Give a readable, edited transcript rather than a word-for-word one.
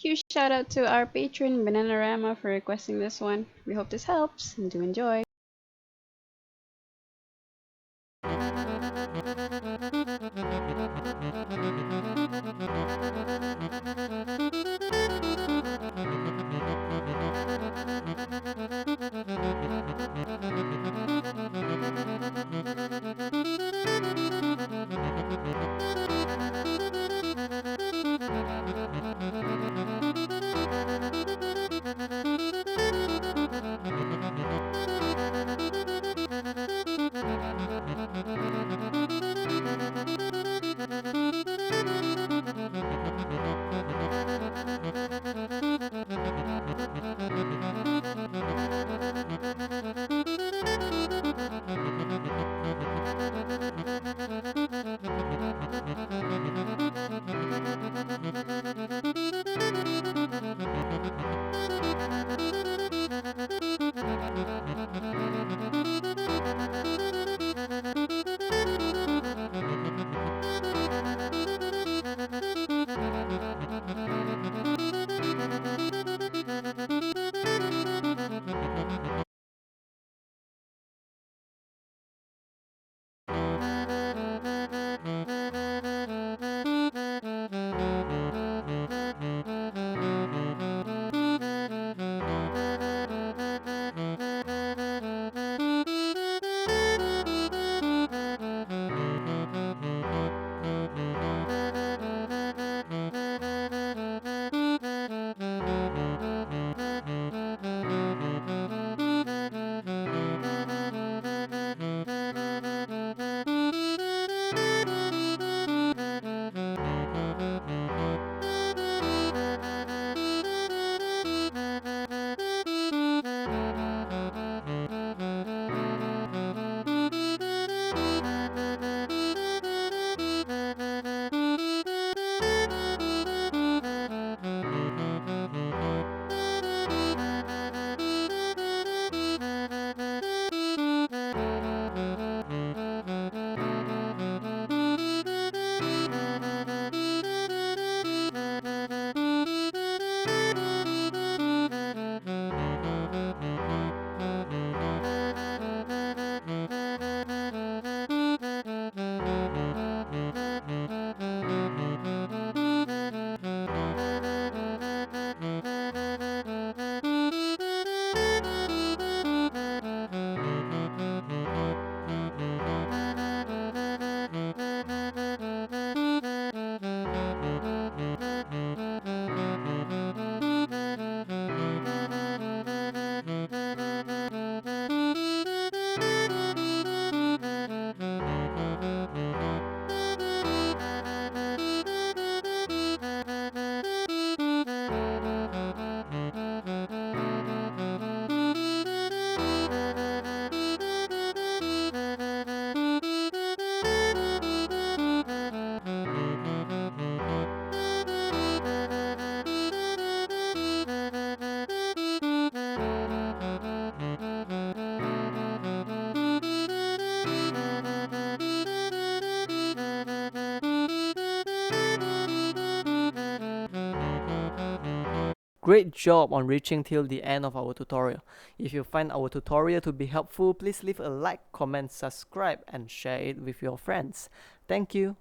Huge shout out to our patron Bananarama for requesting this one. We hope this helps and do enjoy. Great job on reaching till the end of our tutorial. If you find our tutorial to be helpful, please leave a like, comment, subscribe, and share it with your friends. Thank you.